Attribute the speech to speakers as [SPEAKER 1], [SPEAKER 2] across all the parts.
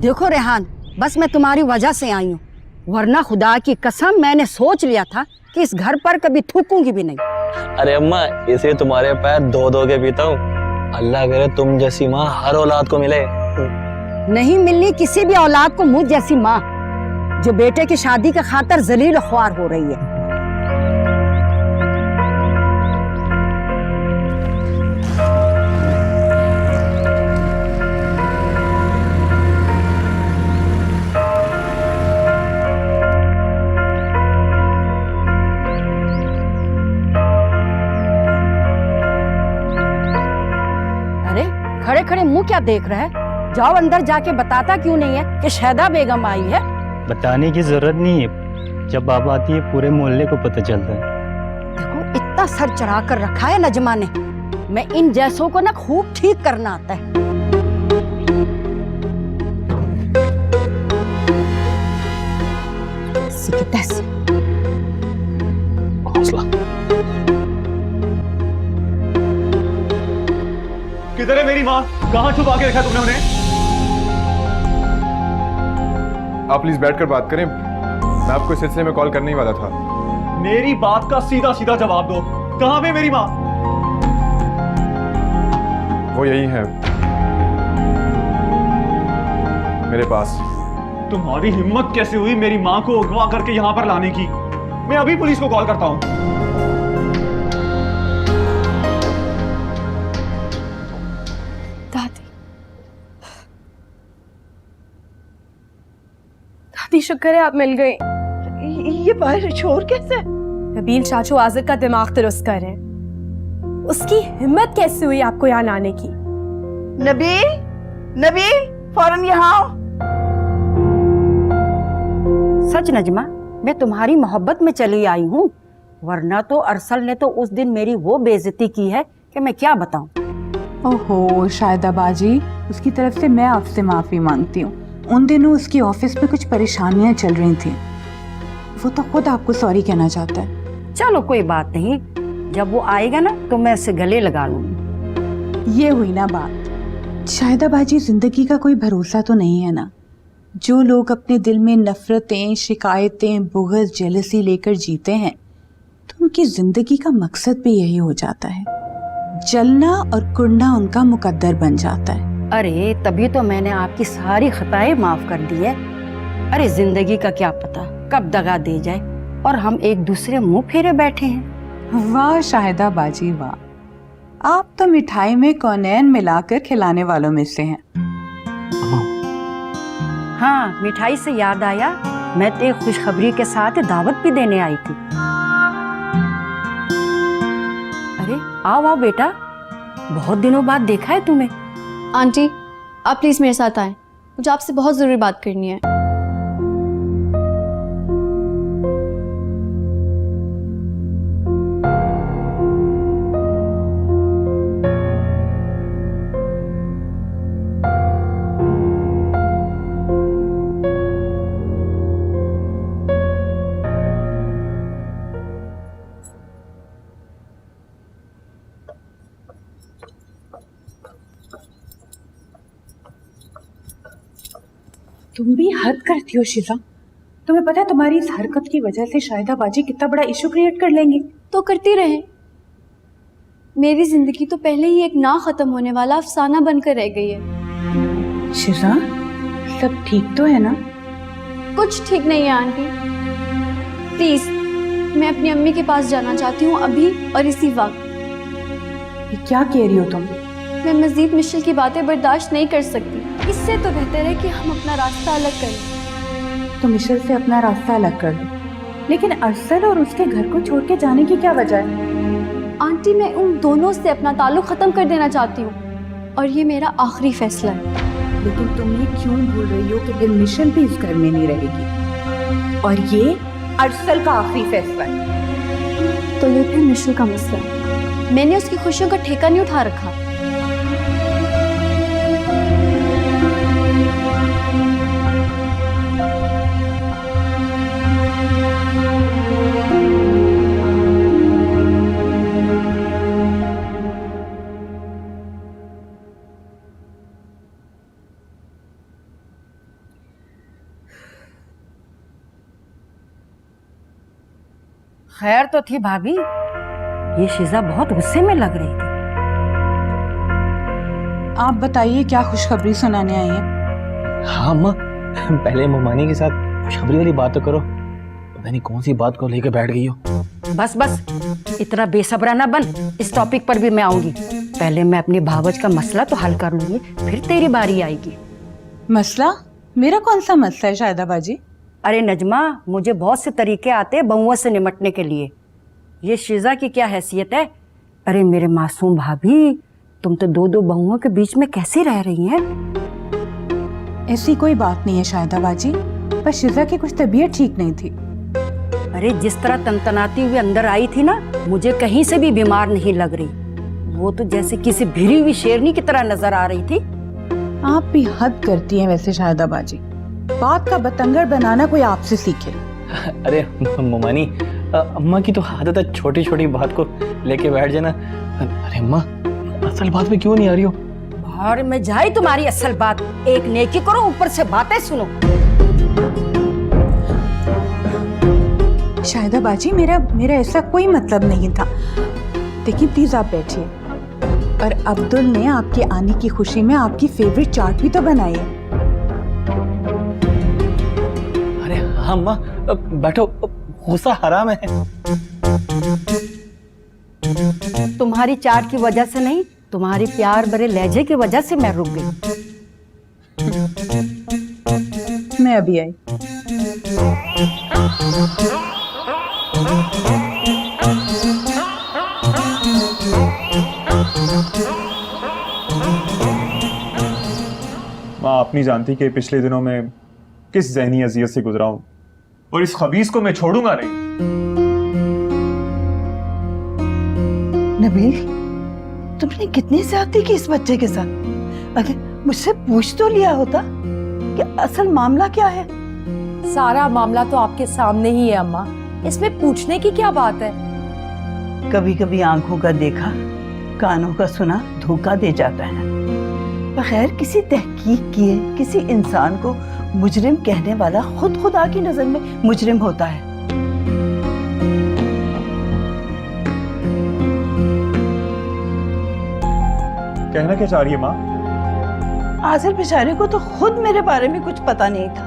[SPEAKER 1] देखो रेहान, बस मैं तुम्हारी वजह से आई हूँ, वरना खुदा की कसम मैंने सोच लिया था कि इस घर पर कभी थूकूंगी भी नहीं।
[SPEAKER 2] अरे अम्मा, इसे तुम्हारे पैर धो धो के पीता हूँ। अल्लाह करे तुम जैसी माँ हर औलाद को मिले।
[SPEAKER 1] नहीं मिलनी किसी भी औलाद को मुझ जैसी माँ जो बेटे की शादी के खातिर जलील ख्वार हो रही है। अरे खड़े खड़े मुंह क्या देख रहा है? जाओ अंदर जाके बताता क्यों नहीं है कि शहदा बेगम आई है?
[SPEAKER 3] बताने की जरूरत नहीं है, जब बात आती है पूरे मोहल्ले को पता चलता है।
[SPEAKER 1] देखो इतना सर चढ़ा कर रखा है नजमा ने, मैं इन जैसों को ना खूब ठीक करना आता है।
[SPEAKER 4] किधर है मेरी माँ? कहाँ छुपा के रखा तुमने उन्हें?
[SPEAKER 5] आप प्लीज बैठकर बात करें, मैं आपको इस सिलसिले में कॉल करने ही वाला था।
[SPEAKER 4] मेरी बात का सीधा सीधा जवाब दो, कहाँ पे मेरी माँ?
[SPEAKER 5] वो यही है, मेरे पास।
[SPEAKER 4] तुम्हारी हिम्मत कैसे हुई मेरी माँ को अगवा करके यहाँ पर लाने की? मैं अभी पुलिस को कॉल करता हूँ।
[SPEAKER 6] दादी शुक्र है आप मिल गए।
[SPEAKER 7] ये बाहर शोर कैसे?
[SPEAKER 6] नबील चाचू आजिद का दिमाग दुरुस्त कर रहे हैं। उसकी हिम्मत कैसे हुई आपको यहाँ लाने की?
[SPEAKER 7] नबील, नबील फौरन यहाँ आओ।
[SPEAKER 1] सच नजमा, मैं तुम्हारी मोहब्बत में चली आई हूँ, वरना तो अरसल ने तो उस दिन मेरी वो बेइज्जती की है कि मैं क्या बताऊं।
[SPEAKER 8] ओहो शाहिदा बाजी, उसकी तरफ से मैं आपसे माफी मांगती हूँ। उन दिनों उसकी ऑफिस में कुछ परेशानियां चल रही थी, वो तो खुद आपको सॉरी कहना चाहता है।
[SPEAKER 1] चलो कोई बात नहीं, जब वो आएगा ना तो मैं इसे गले लगा लूंगी।
[SPEAKER 8] ये हुई ना बात। शाहिदा बाजी, जिंदगी का कोई भरोसा तो नहीं है ना। जो लोग अपने दिल में नफरतें, शिकायतें, बुग़्ज़, जेलसी लेकर जीते हैं तो उनकी जिंदगी का मकसद भी यही हो जाता है, जलना और कुड़ना उनका मुकद्दर बन जाता है।
[SPEAKER 1] अरे तभी तो मैंने आपकी सारी खताएं माफ कर दी है। अरे जिंदगी का क्या पता कब दगा दे जाए और हम एक दूसरे मुंह फेरे बैठे हैं।
[SPEAKER 8] वाह शाहिदा बाजी वाह, आप तो मिठाई में कौनैन मिलाकर खिलाने वालों में से हैं।
[SPEAKER 1] हाँ, मिठाई से याद आया, मैं तो एक खुशखबरी के साथ दावत भी देने आई थी। अरे आओ आओ बेटा, बहुत दिनों बाद देखा है तुम्हें।
[SPEAKER 9] आंटी आप प्लीज मेरे साथ आएं, मुझे आपसे बहुत जरूरी बात करनी है।
[SPEAKER 8] तुम भी हद करती हो शिजा। तुम्हें पता है तुम्हारी इस हरकत की वजह से शाहिदा बाजी कितना बड़ा इशू क्रिएट कर लेंगे।
[SPEAKER 9] तो करती रहे, मेरी जिंदगी तो पहले ही एक ना खत्म होने वाला अफसाना बनकर रह गई है।
[SPEAKER 8] शिजा, सब ठीक तो है ना?
[SPEAKER 9] कुछ ठीक नहीं है आंटी, प्लीज मैं अपनी अम्मी के पास जाना चाहती हूँ अभी और इसी वक्त।
[SPEAKER 8] ये क्या कह रही हो तुम?
[SPEAKER 9] मैं मजीद मिशेल की बातें बर्दाश्त नहीं कर सकती। इससे तो बेहतर है कि हम अपना रास्ता अलग कर लें।
[SPEAKER 8] तो मिशेल से अपना रास्ता अलग कर लो, लेकिन अरसल और उसके घर को छोड़ के जाने की क्या वजह है?
[SPEAKER 9] आंटी मैं उन दोनों से अपना ताल्लुक खत्म कर देना चाहती हूँ और ये मेरा आखिरी फैसला है।
[SPEAKER 8] लेकिन तुम ये क्यों भूल रही हो कि फिर मिशेल भी इस घर में नहीं रहेगी और ये अरसल का आखिरी फैसला है।
[SPEAKER 9] तो ये फिर मिशेल का मसला है, मैंने उसकी खुशियों का ठेका नहीं उठा रखा।
[SPEAKER 1] खैर तो थी भाभी, ये शीजा बहुत गुस्से में लग रही थी।
[SPEAKER 8] आप बताइए क्या खुशखबरी सुनाने आई हैं?
[SPEAKER 2] हाँ अम्मा, पहले ममानी के साथ खुशखबरी वाली बात तो करो। पता नहीं कौन सी बात को लेकर बैठ गई हो।
[SPEAKER 1] बस बस, इतना बेसब्रा ना बन, इस टॉपिक पर भी मैं आऊंगी। पहले मैं अपनी भावज का मसला तो हल कर लूंगी, फिर तेरी बारी आएगी।
[SPEAKER 8] मसला? मेरा कौन सा मसला है शायदा बाजी?
[SPEAKER 1] अरे नजमा, मुझे बहुत से तरीके आते हैं बहुओं से निमटने के लिए। ये शीजा की क्या हैसियत है? अरे मेरे मासूम भाभी, तुम तो दो दो बहुओं के बीच में कैसे रह रही हैं?
[SPEAKER 8] ऐसी कोई बात नहीं है शायदा बाजी, पर शिजा की कुछ तबीयत ठीक नहीं थी।
[SPEAKER 1] अरे जिस तरह तनतनाती हुई अंदर आई थी ना, मुझे कहीं से भी बीमार नहीं लग रही। वो तो जैसे किसी भिड़ी हुई शेरनी की तरह नजर आ रही थी।
[SPEAKER 8] आप भी हद करती हैं वैसे शायदा बाजी। बात का बतंगड़ बनाना कोई आपसे सीखे।
[SPEAKER 2] अरे ममानी, अम्मा की तो आदत है छोटी छोटी बात को लेके बैठ जाना। अरे अम्मा, असल बात में क्यों नहीं आ रही हो?
[SPEAKER 1] बाहर में जाए तुम्हारी असल बात। एक नेकी करो, ऊपर से बातें सुनो।
[SPEAKER 8] शायदा बाजी, मेरा ऐसा कोई मतलब नहीं था। देखिए प्लीज आप बैठिए। और अब्दुल ने आपके आने की खुशी में आपकी फेवरेट चाट भी तो बनाई है।
[SPEAKER 2] अरे हाँ अम्मा, बैठो, गुस्सा हराम है।
[SPEAKER 1] तुम्हारी चाट की वजह से नहीं, तुम्हारी प्यार भरे लहजे की वजह से मैं रुक गई।
[SPEAKER 8] मैं अभी आई।
[SPEAKER 4] माँ आप नहीं जानती कि पिछले दिनों में किस ज़हनी अजियत से गुजरा हूं, और इस खबीस को मैं छोड़ूंगा नहीं।
[SPEAKER 7] नबील, तुमने कितनी ज्यादती की इस बच्चे के साथ। अगर मुझसे पूछ तो लिया होता कि असल मामला क्या है।
[SPEAKER 6] सारा मामला तो आपके सामने ही है अम्मा, इसमें पूछने की क्या बात है?
[SPEAKER 7] कभी कभी आंखों का देखा, कानों का सुना धोखा दे जाता है। बगैर किसी तहकीक किए किसी इंसान को मुजरिम कहने वाला खुद खुदा की नजर में मुजरिम होता है।
[SPEAKER 4] कहना क्या चाह रही है माँ?
[SPEAKER 7] आसिर बेचारे को तो खुद मेरे बारे में कुछ पता नहीं था।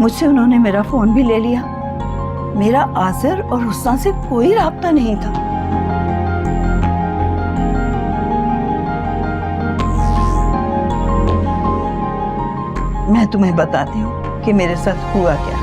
[SPEAKER 7] मुझसे उन्होंने मेरा फोन भी ले लिया। मेरा आसिर और हुस्ना से कोई राब्ता नहीं था। मैं तुम्हें बताती हूँ कि मेरे साथ हुआ क्या।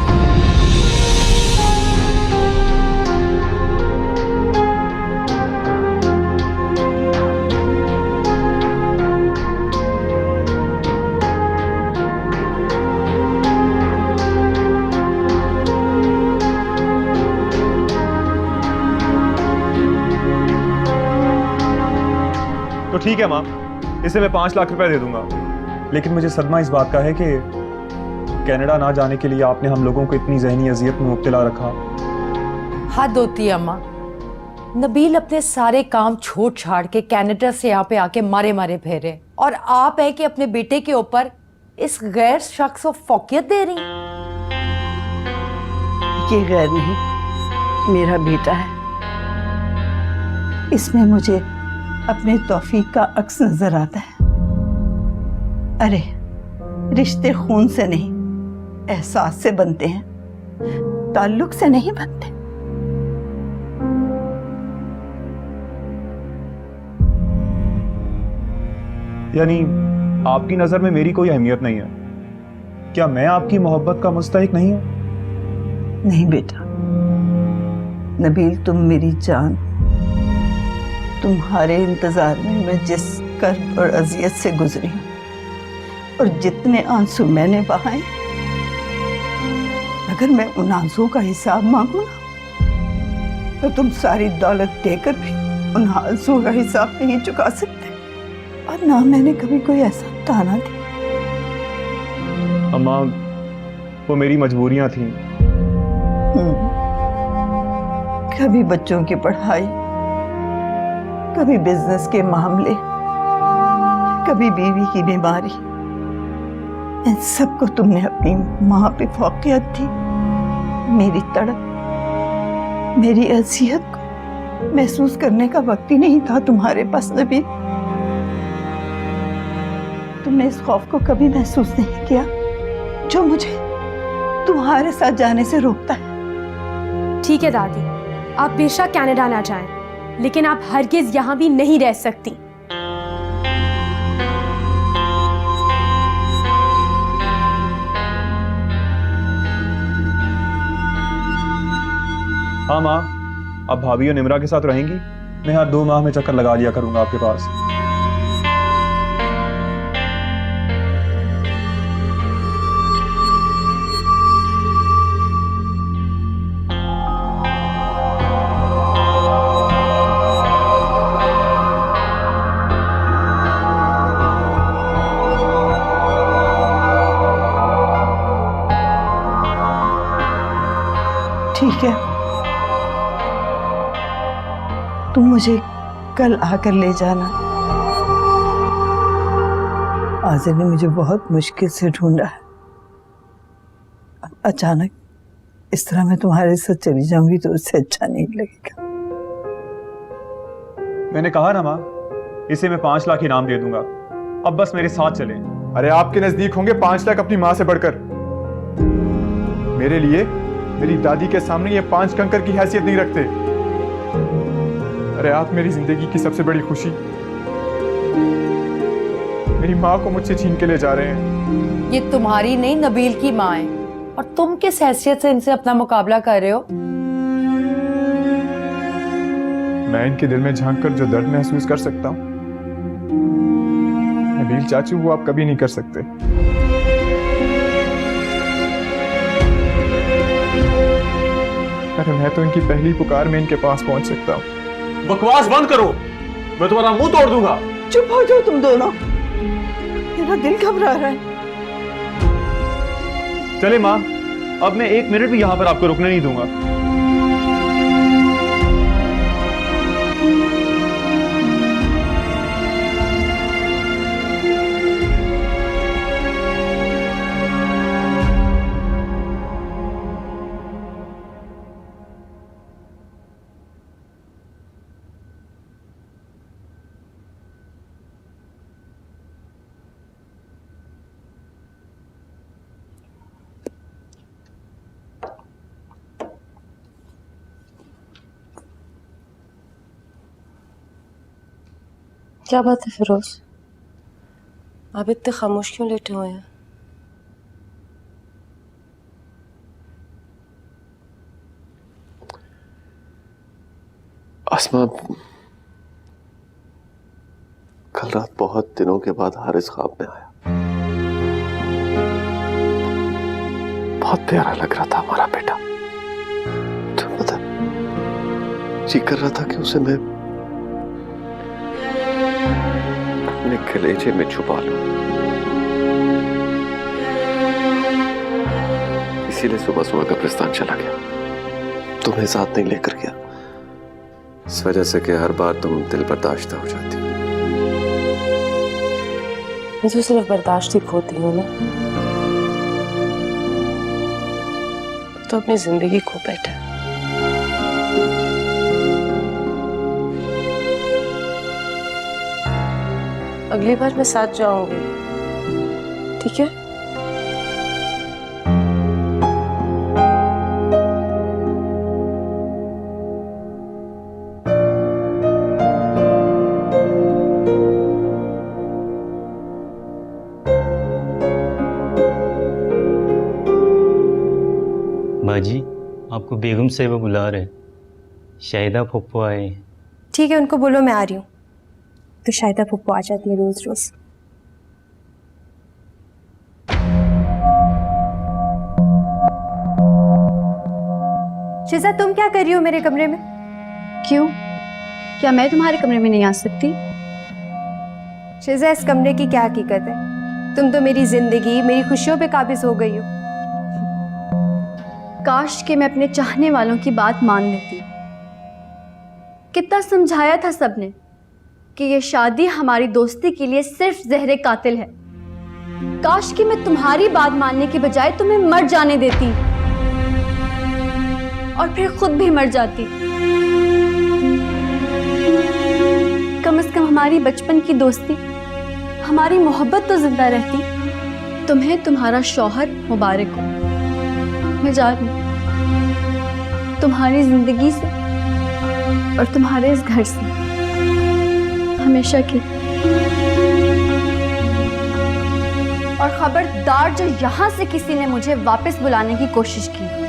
[SPEAKER 4] तो ठीक है माँ, इसे मैं 5 लाख रुपए दे दूंगा, लेकिन मुझे सदमा इस बात का है कि कनाडा ना जाने के लिए आपने हम लोगों को इतनी ज़हनी अजियत में मुब्तला रखा।
[SPEAKER 10] हद होती है अम्मा। नबील अपने सारे काम छोड़ छाड़ के कनाडा से यहाँ पे आके मारे मारे फेरे, और आप है कि अपने बेटे के ऊपर इस गैर शख्स को फौकियत दे रही।
[SPEAKER 7] ये गैर नहीं, मेरा बेटा है। इसमें मुझे अपने तौफीक का अक्स नजर आता है। अरे रिश्ते खून से नहीं, एहसास से बनते हैं, ताल्लुक से नहीं बनते।
[SPEAKER 4] यानी आपकी नजर में मेरी कोई अहमियत नहीं है? क्या मैं आपकी मोहब्बत का मुस्तहिक नहीं हूं?
[SPEAKER 7] नहीं बेटा, नबील तुम मेरी जान। तुम्हारे इंतजार में मैं जिस कर्ब और अजियत से गुजरी हूं और जितने आंसू मैंने बहाए, अगर मैं उन आंसुओं का हिसाब मांगू ना, तो तुम सारी दौलत देकर भी उन आंसुओं का हिसाब नहीं चुका सकते। और ना मैंने कभी कोई ऐसा ताना दिया।
[SPEAKER 4] अम्मा, वो मेरी मजबूरियां थीं।
[SPEAKER 7] कभी बच्चों की पढ़ाई, कभी बिजनेस के मामले, कभी बीवी की बीमारी। इन सबको तुमने अपनी माँ पे फौकियत दी। मेरी तड़प मेरी अजियत को महसूस करने का वक्त ही नहीं था तुम्हारे पास नबील। तुमने इस खौफ को कभी महसूस नहीं किया जो मुझे तुम्हारे साथ जाने से रोकता है।
[SPEAKER 6] ठीक है दादी, आप बेशक कनाडा ना जाएं, लेकिन आप हरगिज यहाँ भी नहीं रह सकती।
[SPEAKER 4] हाँ माँ, अब भाभी और निमरा के साथ रहेंगी। मैं हर 2 माह में चक्कर लगा लिया करूंगा आपके पास।
[SPEAKER 7] ठीक है, तुम मुझे कल आकर ले जाना। आज़िम ने मुझे बहुत मुश्किल से ढूंढा है। अचानक इस तरह मैं तुम्हारे साथ चली जाऊंगी तो उससे अच्छा नहीं लगेगा।
[SPEAKER 4] मैंने कहा ना माँ, इसे मैं 5 लाख इनाम दे दूंगा। अब बस मेरे साथ चलें।
[SPEAKER 5] अरे आपके नजदीक होंगे 5 लाख अपनी माँ से बढ़कर। मेरे लिए मेरी दादी के सामने ये 5 कंकर की हैसियत नहीं रखते। अरे आप मेरी जिंदगी की सबसे बड़ी खुशी, मेरी माँ को मुझसे छीन के ले जा रहे हैं।
[SPEAKER 10] ये तुम्हारी नहीं नबील की माँ है, और तुम किस हैसियत से इनसे अपना मुकाबला कर रहे हो?
[SPEAKER 5] मैं इनके दिल में झांक कर जो दर्द महसूस कर सकता हूँ, नबील चाचू, वो आप कभी नहीं कर सकते। अरे मैं तो इनकी पहली पुकार में इनके पास पहुंच सकता हूँ।
[SPEAKER 4] बकवास बंद करो, मैं तुम्हारा मुंह तोड़ दूंगा।
[SPEAKER 7] चुप हो जाओ तुम दोनों, मेरा दिल घबरा रहा है।
[SPEAKER 4] चले माँ, अब मैं 1 मिनट भी यहाँ पर आपको रुकने नहीं दूंगा।
[SPEAKER 11] क्या बात है फिरोज, आप इतने खामोश क्यों लेटे हुए हैं?
[SPEAKER 12] आसमा, कल रात बहुत दिनों के बाद हारिस ख्वाब में आया। बहुत प्यारा लग रहा था हमारा बेटा। तो पता जी कर रहा था कि उसे मैं अपने कलेजे में छुपा लूं। इसीलिए सुबह सुबह कब्रिस्तान चला गया, तुम्हें साथ नहीं लेकर गया, इस वजह से कि हर बार तुम दिल बर्दाश्त हो जाती हो।
[SPEAKER 11] मैं तो सिर्फ बर्दाश्त ही खोती हूँ ना, तो अपनी जिंदगी खो बैठा। अगली बार मैं साथ जाऊंगी, ठीक है?
[SPEAKER 3] बाजी, आपको बेगम साहिबा बुला रहे। शाहिदा फुप्पो आए।
[SPEAKER 6] ठीक है, उनको बोलो मैं आ रही हूँ। तो शाहिदा फुप्पो आ जाती है रोज रोज। शिजा, तुम क्या कर रही हो मेरे कमरे में?
[SPEAKER 9] क्यों, क्या मैं तुम्हारे कमरे में नहीं आ सकती?
[SPEAKER 6] शिजा, इस कमरे की क्या हकीकत है? तुम तो मेरी जिंदगी, मेरी खुशियों पे काबिज हो गई हो।
[SPEAKER 9] काश कि मैं अपने चाहने वालों की बात मान लेती। कितना समझाया था सबने कि ये शादी हमारी दोस्ती के लिए सिर्फ जहरे कातिल है। काश कि मैं तुम्हारी बात मानने के बजाय तुम्हें मर जाने देती। और फिर खुद भी मर जाती। कम से कम हमारी बचपन की दोस्ती, हमारी मोहब्बत तो जिंदा रहती। तुम्हें तुम्हारा शौहर मुबारक हो। मैं जा रही हूँ तुम्हारी जिंदगी से और तुम्हारे इस घर से हमेशा की। और खबरदार जो यहाँ से किसी ने मुझे वापस बुलाने की कोशिश की,